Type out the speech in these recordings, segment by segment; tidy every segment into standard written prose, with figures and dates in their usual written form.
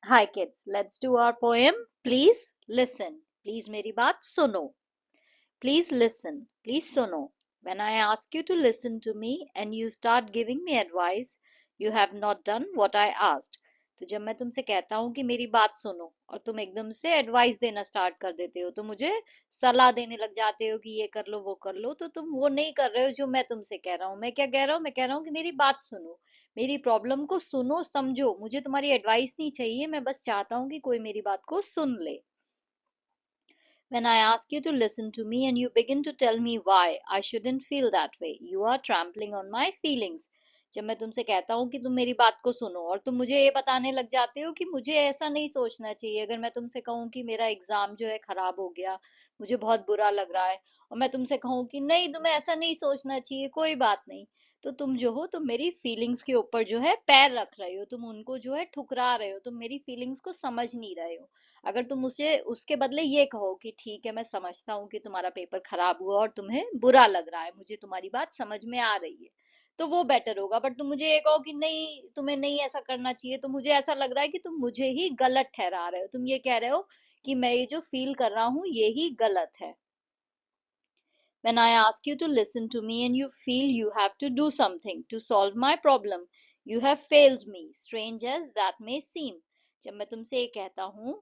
Hi kids, let's do our poem. Please listen. Please मेरी बात सुनो. Please listen. Please suno. When I ask you to listen to me and you start giving me advice, you have not done what I asked. तो जब मैं तुमसे कहता हूँ कि मेरी बात सुनो और तुम एकदम से एडवाइस देना स्टार्ट कर देते हो, तो मुझे सलाह देने लग जाते हो कि ये कर लो वो कर लो, तो तुम वो नहीं कर रहे हो जो मैं तुमसे कह रहा हूँ. मैं क्या कह रहा हूँ? मैं कह रहा हूँ कि मेरी बात सुनो, मेरी प्रॉब्लम को सुनो, समझो. मुझे तुम्हारी एडवाइस नहीं चाहिए, मैं बस चाहता हूँ कि कोई मेरी बात को सुन ले. When I ask you to listen to me and you begin to tell me why I shouldn't feel that way, you are trampling on my feelings. जब मैं तुमसे कहता हूँ कि तुम मेरी बात को सुनो और तुम मुझे ये बताने लग जाते हो कि मुझे ऐसा नहीं सोचना चाहिए. अगर मैं तुमसे कहूँ कि मेरा एग्जाम जो है खराब हो गया, मुझे बहुत बुरा लग रहा है, और मैं तुमसे कहूँ कि नहीं तुम्हें ऐसा नहीं सोचना चाहिए, कोई बात नहीं, तो तुम जो हो तुम मेरी फीलिंग्स के ऊपर जो है पैर रख रहे हो, तुम उनको जो है ठुकरा रहे हो, तुम मेरी फीलिंग्स को समझ नहीं रहे हो. अगर तुम उसे उसके बदले ये कहो कि ठीक है मैं समझता हूँ कि तुम्हारा पेपर खराब हुआ और तुम्हें बुरा लग रहा है, मुझे तुम्हारी बात समझ में आ रही है, तो वो बेटर होगा. बट तुम मुझे ये कहो कि नहीं तुम्हें नहीं ऐसा करना चाहिए, तो मुझे ऐसा लग रहा है कि तुम मुझे ही गलत ठहरा रहे हो. तुम ये कह रहे हो कि मैं ये जो फील कर रहा हूँ ये ही गलत है. When I ask you to listen to me and you feel you have to do something to solve my problem, you have failed me, strange as that may seem. जब मैं तुमसे ये कहता हूँ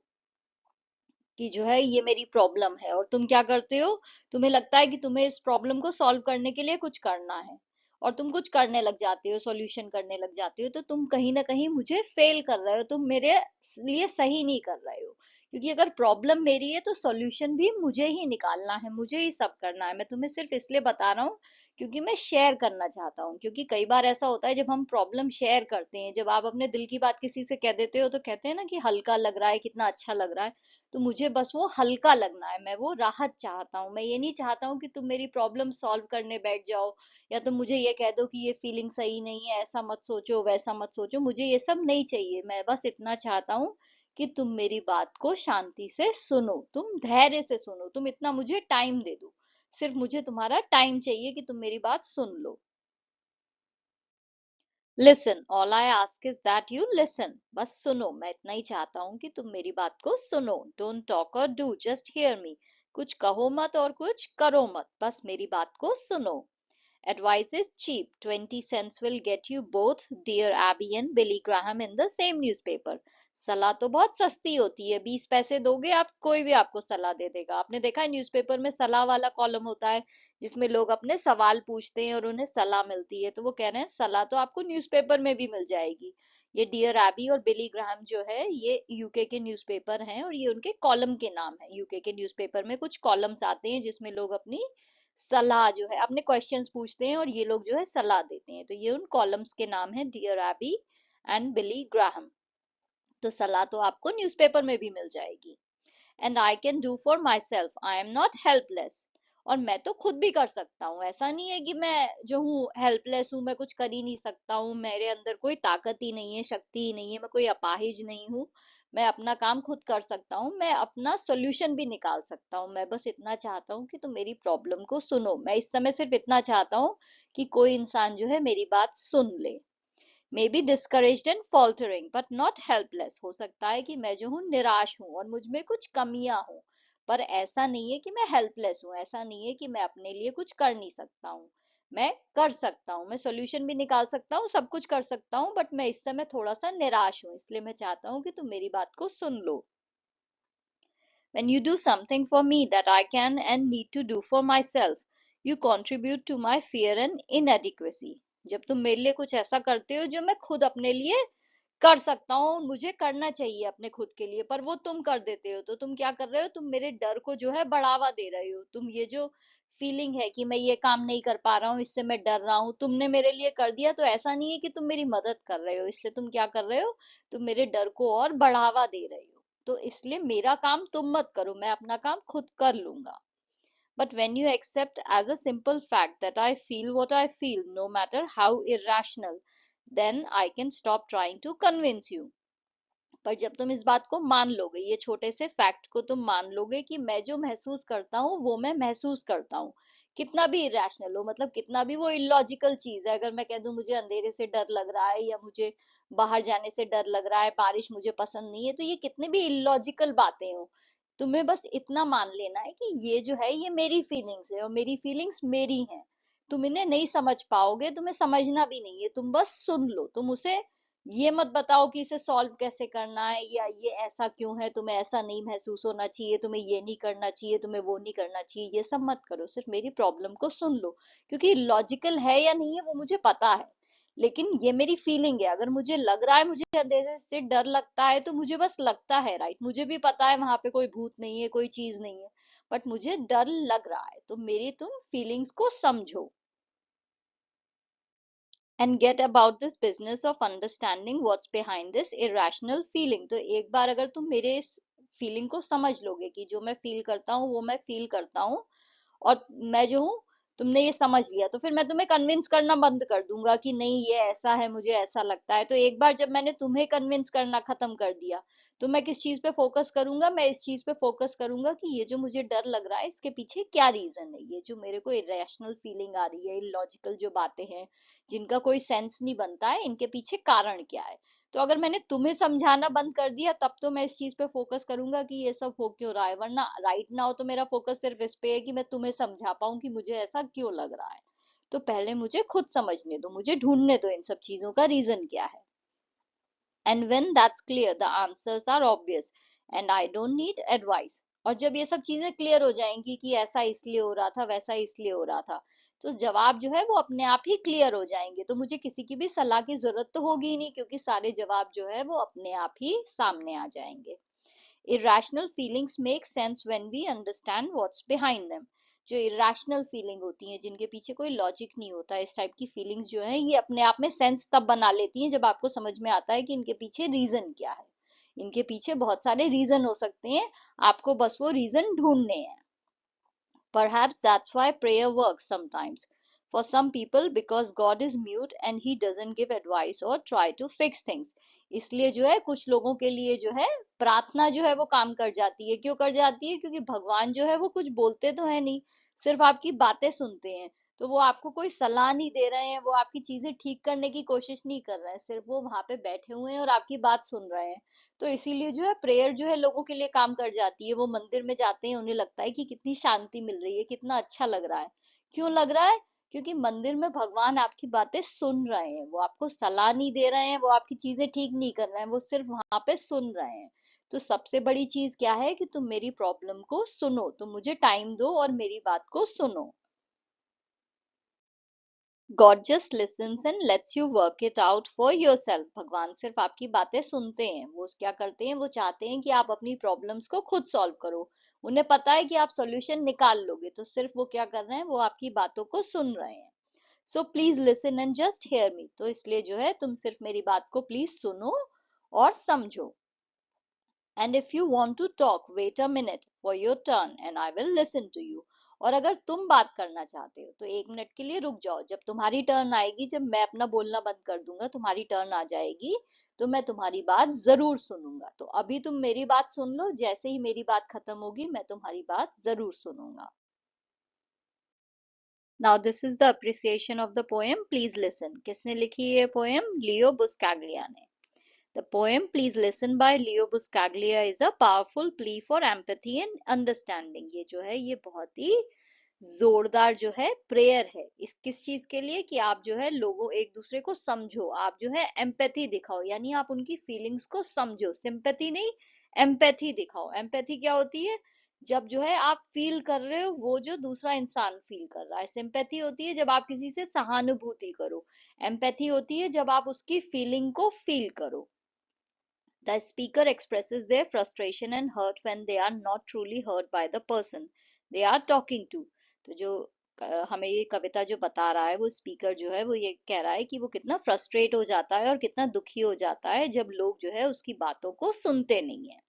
कि जो है ये मेरी प्रॉब्लम है और तुम क्या करते हो, तुम्हें लगता है कि तुम्हें इस प्रॉब्लम को सॉल्व करने के लिए कुछ करना है और तुम कुछ करने लग जाते हो, सॉल्यूशन करने लग जाते हो, तो तुम कहीं ना कहीं मुझे फेल कर रहे हो, तुम मेरे लिए सही नहीं कर रहे हो. क्योंकि अगर प्रॉब्लम मेरी है तो सॉल्यूशन भी मुझे ही निकालना है, मुझे ही सब करना है. मैं तुम्हें सिर्फ इसलिए बता रहा हूँ क्योंकि मैं शेयर करना चाहता हूँ. क्योंकि कई बार ऐसा होता है जब हम प्रॉब्लम शेयर करते हैं, जब आप अपने दिल की बात किसी से कह देते हो तो कहते हैं ना कि हल्का लग रहा है, कितना अच्छा लग रहा है. तो मुझे बस वो हल्का लगना है, मैं वो राहत चाहता हूँ. मैं ये नहीं चाहता हूँ कि तुम मेरी प्रॉब्लम सॉल्व करने बैठ जाओ या तुम मुझे ये कह दो कि ये फीलिंग सही नहीं है, ऐसा मत सोचो वैसा मत सोचो. मुझे ये सब नहीं चाहिए. मैं बस इतना चाहता हूँ कि तुम मेरी बात को शांति से सुनो, तुम धैर्य से सुनो, तुम इतना मुझे टाइम दे दो. सिर्फ मुझे तुम्हारा टाइम चाहिए कि तुम मेरी बात सुन लो. Listen, all I ask is that you listen. बस सुनो, मैं इतना ही चाहता हूँ कि तुम मेरी बात को सुनो. डोंट टॉक और डू, जस्ट हियर मी. कुछ कहो मत और कुछ करो मत, बस मेरी बात को सुनो. Advice is cheap. 20 cents will get you both Dear Abby and Billy Graham in the same newspaper. सलाह तो बहुत सस्ती होती है. 20 पैसे दोगे आप, कोई भी आपको सलाह दे देगा. आपने देखा है न्यूज़पेपर में सलाह वाला कॉलम होता है जिसमें लोग अपने सवाल पूछते हैं और उन्हें सलाह मिलती है. तो वो कह रहे हैं सलाह तो आपको न्यूज़पेपर में भी मिल जाएगी. ये डियर एबी और बिली ग्राहम जो है ये यूके के न्यूज़पेपर हैं और ये उनके कॉलम के नाम है. यूके के न्यूज़पेपर में कुछ कॉलम्स आते हैं जिसमें लोग अपनी सलाह जो है अपने क्वेश्चंस पूछते हैं और ये लोग जो है सलाह देते हैं. तो ये उन कॉलम्स के नाम है, dear Abby and Billy Graham. तो सलाह तो आपको न्यूज़पेपर में भी मिल जाएगी. And I can do for myself, I am not helpless. और मैं तो खुद भी कर सकता हूँ. ऐसा नहीं है कि मैं जो हूँ हेल्पलेस हूँ, मैं कुछ कर ही नहीं सकता हूँ, मेरे अंदर कोई ताकत ही नहीं है, शक्ति ही नहीं है, मैं कोई अपाहिज नहीं हूँ. मैं अपना काम खुद कर सकता हूँ, मैं अपना सोल्यूशन भी निकाल सकता हूँ. मैं बस इतना चाहता हूँ कि तुम मेरी प्रॉब्लम को सुनो. मैं इस समय सिर्फ इतना चाहता हूँ कि कोई इंसान जो है मेरी बात सुन ले. May be discouraged and faltering but not helpless. हो सकता है कि मैं जो हूँ निराश हूँ और मुझ में कुछ कमियां हूँ, पर ऐसा नहीं है कि मैं हेल्पलेस हूँ, ऐसा नहीं है कि मैं अपने लिए कुछ कर नहीं सकता हूँ. मैं कर सकता हूँ, मैं सोल्यूशन भी निकाल सकता हूँ, सब कुछ कर सकता हूँ, बट मैं इस समय थोड़ा सा निराश हूँ, इसलिए मैं चाहता हूँ कि तुम मेरी बात को सुन लो. When you do something for me that I can and need to do for myself, you contribute to my fear and inadequacy. जब तुम मेरे लिए कुछ ऐसा करते हो जो मैं खुद अपने लिए कर सकता हूँ, मुझे करना चाहिए अपने खुद के लिए, पर वो तुम कर देते हो, तो तुम क्या कर रहे हो, तुम मेरे डर को जो है बढ़ावा दे रहे हो. तुम ये जो फीलिंग है कि मैं ये काम नहीं कर पा रहा हूँ, इससे मैं डर रहा हूँ, तुमने मेरे लिए कर दिया, तो ऐसा नहीं है कि तुम मेरी मदद कर रहे हो. इससे तुम क्या कर रहे हो, तुम मेरे डर को और बढ़ावा दे रहे हो. तो इसलिए मेरा काम तुम मत करो, मैं अपना काम खुद कर लूंगा. But when you accept as a simple fact that I feel what I feel, no matter how irrational, then I can stop trying to convince you. पर जब तुम इस बात को मान लोगे, ये छोटे से फैक्ट को तुम मान लोगे कि मैं जो महसूस करता हूँ वो मैं महसूस करता हूँ, कितना भी इरेशनल हो, मतलब कितना भी वो इलॉजिकल चीज है। अगर मैं कह दूं मुझे अंधेरे से डर लग रहा है, या मुझे बाहर जाने से डर लग रहा है, बारिश मुझे पसंद नहीं है, तो ये कितने भी इलॉजिकल बातें हो, तुम्हें बस इतना मान लेना है कि ये जो है ये मेरी फीलिंग्स है और मेरी फीलिंग्स मेरी हैं। तुम इन्हें नहीं समझ पाओगे, तुम्हें समझना भी नहीं है, तुम बस सुन लो। तुम उसे ये मत बताओ कि इसे सॉल्व कैसे करना है, या ये ऐसा क्यों है, तुम्हें ऐसा नहीं महसूस होना चाहिए, तुम्हें ये नहीं करना चाहिए, तुम्हें वो नहीं करना चाहिए, ये सब मत करो। सिर्फ मेरी प्रॉब्लम को सुन लो, क्योंकि लॉजिकल है या नहीं है वो मुझे पता है, लेकिन ये मेरी फीलिंग है। अगर मुझे लग रहा है मुझे अंधेरे से डर लगता है, तो मुझे बस लगता है, राइट। मुझे भी पता है वहां पे कोई भूत नहीं है, कोई चीज नहीं है, बट मुझे डर लग रहा है। तो मेरी तुम फीलिंग्स को समझो, and get about this business of understanding what's behind this irrational feeling। तो एक बार अगर तुम मेरे इस फीलिंग को समझ लोगे कि जो मैं फील करता हूँ वो मैं फील करता हूँ, और मैं जो हूँ, तुमने ये समझ लिया, तो फिर मैं तुम्हें कन्विंस करना बंद कर दूंगा कि नहीं ये ऐसा है, मुझे ऐसा लगता है। तो एक बार जब मैंने तुम्हें कन्विंस करना खत्म कर दिया, तो मैं किस चीज पे फोकस करूंगा, मैं इस चीज पे फोकस करूंगा कि ये जो मुझे डर लग रहा है इसके पीछे क्या रीजन है, ये जो मेरे को इरेशनल फीलिंग आ रही है, इलॉजिकल जो बातें हैं जिनका कोई सेंस नहीं बनता है, इनके पीछे कारण क्या है। तो अगर मैंने तुम्हें समझाना बंद कर दिया, तब तो मैं इस चीज पे फोकस करूंगा कि ये सब हो क्यों रहा है, वरना राइट नाउ तो मेरा फोकस सिर्फ इस पे है कि मैं तुम्हें समझा पाऊं कि मुझे ऐसा क्यों लग रहा है। तो पहले मुझे खुद समझने दो, मुझे ढूंढने दो इन सब चीजों का रीजन क्या है। And when that's clear, the answers are obvious and I don't need advice। और जब ये सब चीजें क्लियर हो जाएंगी कि ऐसा इसलिए हो रहा था, वैसा इसलिए हो रहा था, तो जवाब जो है वो अपने आप ही क्लियर हो जाएंगे। तो मुझे किसी की भी सलाह की जरूरत तो होगी ही नहीं, क्योंकि सारे जवाब जो है वो अपने आप ही सामने आ जाएंगे। Irrational feelings make sense when we understand what's behind them। जो irrational फीलिंग होती हैं, जिनके पीछे कोई लॉजिक नहीं होता, इस टाइप की फीलिंग्स जो है ये अपने आप में सेंस तब बना लेती हैं जब आपको समझ में आता है कि इनके पीछे रीजन क्या है। इनके पीछे बहुत सारे रीजन हो सकते हैं, आपको बस वो रीजन ढूंढने हैं। Perhaps that's why prayer works sometimes for some people, because God is mute and he doesn't give advice or try to fix things। इसलिए जो है कुछ लोगों के लिए जो है प्रार्थना जो है वो काम कर जाती है। क्यों कर जाती है? क्योंकि भगवान जो है वो कुछ बोलते तो है नहीं, सिर्फ आपकी बातें सुनते हैं। तो वो आपको कोई सलाह नहीं दे रहे हैं, वो आपकी चीजें ठीक करने की कोशिश नहीं कर रहे हैं, सिर्फ वो वहां पे बैठे हुए हैं और आपकी बात सुन रहे हैं। तो इसीलिए जो है प्रेयर जो है लोगों के लिए काम कर जाती है। वो मंदिर में जाते हैं, उन्हें लगता है कि कितनी शांति मिल रही है, कितना अच्छा लग रहा है। क्यों लग रहा है? क्योंकि मंदिर में भगवान आपकी बातें सुन रहे हैं, वो आपको सलाह नहीं दे रहे हैं, वो आपकी चीजें ठीक नहीं कर रहे हैं, वो सिर्फ वहां पे सुन रहे हैं। तो सबसे बड़ी चीज क्या है कि तुम मेरी प्रॉब्लम को सुनो, तुम मुझे टाइम दो और मेरी बात को सुनो। God just lessons and let's you work it out for yourself. भगवान सिर्फ आपकी बातें सुनते हैं, वो क्या करते हैं, वो चाहते हैं कि आप अपनी प्रॉब्लम्स को खुद सॉल्व करो। उन्हें पता है कि आप सॉल्यूशन निकाल लोगे, तो सिर्फ वो क्या कर रहे हैं, वो आपकी बातों को सुन रहे हैं। So please listen and just hear me. तो इसलिए जो है तुम सिर्फ मेरी बात को प्लीज सुनो और समझो। And if you want to talk, wait a minute for your turn and I will listen to you. और अगर तुम बात करना चाहते हो तो 1 मिनट के लिए रुक जाओ। जब तुम्हारी टर्न आएगी, जब मैं अपना बोलना बंद कर दूंगा, तुम्हारी टर्न आ जाएगी, तो मैं तुम्हारी बात जरूर सुनूंगा। तो अभी तुम मेरी बात सुन लो, जैसे ही मेरी बात खत्म होगी मैं तुम्हारी बात जरूर सुनूंगा। Now this is the appreciation of the poem, please listen. किसने लिखी है ये पोएम? लियो बुस्कैग्लिया ने। The poem Please Listen by Leo Buscaglia is a powerful plea for empathy and understanding। ये जो है ये बहुत ही जोरदार जो है प्रेयर है। इस किस चीज के लिए? कि आप जो है लोगों एक दूसरे को समझो, आप जो है एम्पैथी दिखाओ, यानी आप उनकी फीलिंग्स को समझो। सिंपैथी नहीं, एम्पैथी दिखाओ। एम्पैथी क्या होती है? जब जो है आप फील कर रहे हो वो जो दूसरा इंसान फील कर रहा है। सिंपैथी होती है जब आप किसी से सहानुभूति करो। एम्पैथी होती है जब आप उसकी फीलिंग को फील करो। The speaker expresses their frustration and hurt when they are not truly hurt by the person they are talking to। तो जो हमें ये कविता जो बता रहा है, वो स्पीकर जो है वो ये कह रहा है कि वो कितना फ्रस्ट्रेट हो जाता है और कितना दुखी हो जाता है जब लोग जो है उसकी बातों को सुनते नहीं है।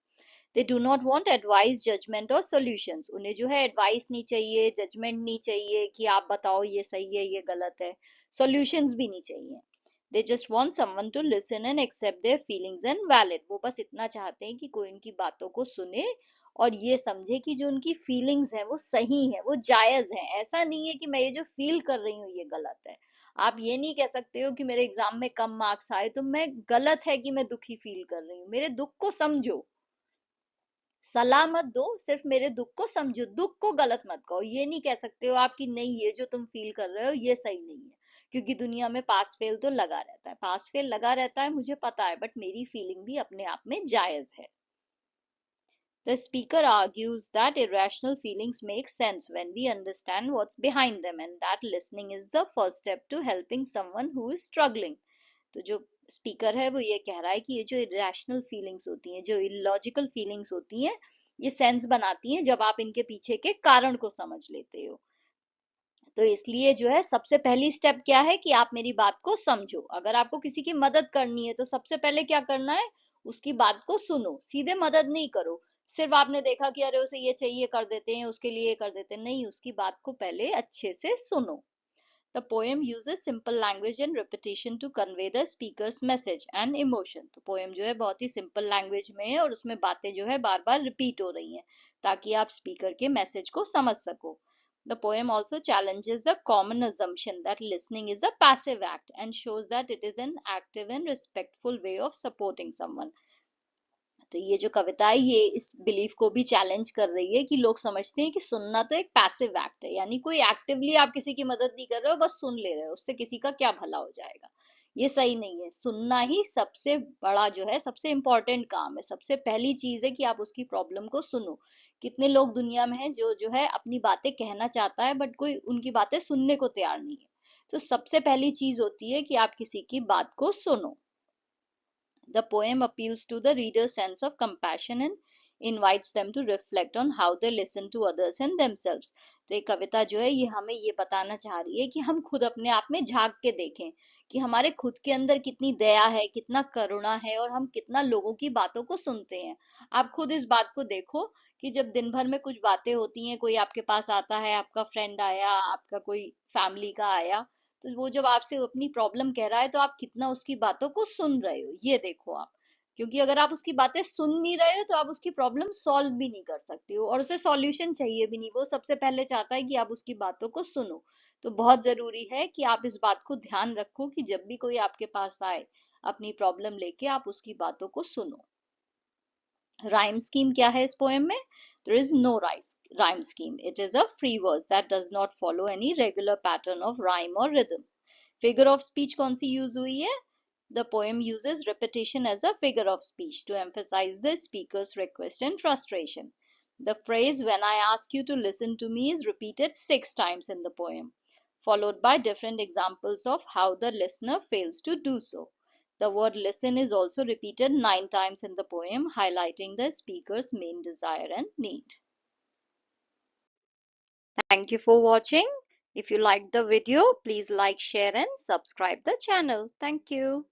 They do not want advice, judgement और सोल्यूशंस। उन्हें जो है एडवाइस नहीं चाहिए, जजमेंट नहीं चाहिए कि आप बताओ ये सही है ये गलत है, सॉल्यूशंस भी नहीं चाहिए। They just want someone to listen and accept their feelings and valid. वो बस इतना चाहते हैं कि कोई उनकी बातों को सुने और ये समझे कि जो उनकी फीलिंग्स हैं वो सही है, वो जायज है। ऐसा नहीं है कि मैं ये जो फील कर रही हूँ ये गलत है। आप ये नहीं कह सकते हो कि मेरे एग्जाम में कम मार्क्स आए तो मैं गलत है कि मैं दुखी फील कर रही हूँ। मेरे दुख को समझो, सलाह मत दो, सिर्फ मेरे दुख को समझो, दुख को गलत मत कहो। ये नहीं कह सकते हो आप कि नहीं ये जो तुम फील कर रहे हो ये सही नहीं है, क्योंकि दुनिया में पास फेल तो लगा रहता है, पास फेल लगा रहता है, मुझे पता है, बट मेरी फीलिंग भी अपने आप में जायज है। The speaker argues that irrational feelings make sense when we understand what's behind them, and that listening is the first step to helping someone who is struggling. तो जो स्पीकर है वो ये कह रहा है कि ये जो इरेशनल फीलिंग्स होती हैं, जो इलॉजिकल फीलिंग्स होती हैं, ये सेंस बनाती हैं जब आप इनके पीछे के कारण को समझ लेते हो। तो इसलिए जो है सबसे पहली स्टेप क्या है कि आप मेरी बात को समझो। अगर आपको किसी की मदद करनी है तो सबसे पहले क्या करना है, उसकी बात को सुनो, सीधे मदद नहीं करो। सिर्फ आपने देखा कि अरे उसे ये चाहिए कर देते हैं, उसके लिए कर देते हैं, नहीं, उसकी बात को पहले अच्छे से सुनो। The poem uses simple language and repetition to convey the speaker's message and emotion. तो poem जो है बहुत ही simple language में है और उसमें बातें जो है बार बार repeat हो रही हैं ताकि आप speaker के message को समझ सको. The poem also challenges the common assumption that listening is a passive act and shows that it is an active and respectful way of supporting someone. तो ये जो कविता है ये इस बिलीफ को भी चैलेंज कर रही है कि लोग समझते हैं कि सुनना तो एक पैसिव एक्ट है, यानी कोई एक्टिवली आप किसी की मदद नहीं कर रहे हो, बस सुन ले रहे हो, उससे किसी का क्या भला हो जाएगा। ये सही नहीं है। सुनना ही सबसे बड़ा जो है, सबसे इंपॉर्टेंट काम है। सबसे पहली चीज है कि आप उसकी प्रॉब्लम को सुनो। कितने लोग दुनिया में हैं जो जो है अपनी बातें कहना चाहता है बट कोई उनकी बातें सुनने को तैयार नहीं है। तो सबसे पहली चीज होती है कि आप किसी की बात को सुनो। The poem appeals to the reader's sense of compassion and invites them to reflect on how they listen to others and themselves. तो ये कविता जो है ये हमें ये बताना चाह रही है कि हम खुद अपने आप में झांक के देखें कि हमारे खुद के अंदर कितनी दया है, कितना करुणा है और हम कितना लोगों की बातों को सुनते हैं। आप खुद इस बात को देखो कि जब दिन भर में कुछ बातें होती हैं, कोई आपके पास आता है, आपका फ्रेंड आया, आपका कोई फैमिली का आया, तो वो जब आपसे अपनी प्रॉब्लम कह रहा है तो आप कितना उसकी बातों को सुन रहे हो, ये देखो आप। क्योंकि अगर आप उसकी बातें सुन नहीं रहे हो तो आप उसकी प्रॉब्लम सॉल्व भी नहीं कर सकते हो और उसे सॉल्यूशन चाहिए भी नहीं। वो सबसे पहले चाहता है कि आप उसकी बातों को सुनो। तो बहुत जरूरी है कि आप इस बात को ध्यान रखो कि जब भी कोई आपके पास आए अपनी प्रॉब्लम लेके, आप उसकी बातों को सुनो। Rhyme scheme क्या है इस पोएम में? There is no rhyme scheme. It is a free verse that does not follow any regular pattern of rhyme or rhythm. Figure of speech कौन सी use हुई है? The poem uses repetition as a figure of speech to emphasize the speaker's request and frustration. The phrase "when I ask you to listen to me" is repeated 6 times in the poem, followed by different examples of how the listener fails to do so. The word listen is also repeated 9 times in the poem, highlighting the speaker's main desire and need. Thank you for watching. If you liked the video, please like, share and subscribe the channel. Thank you.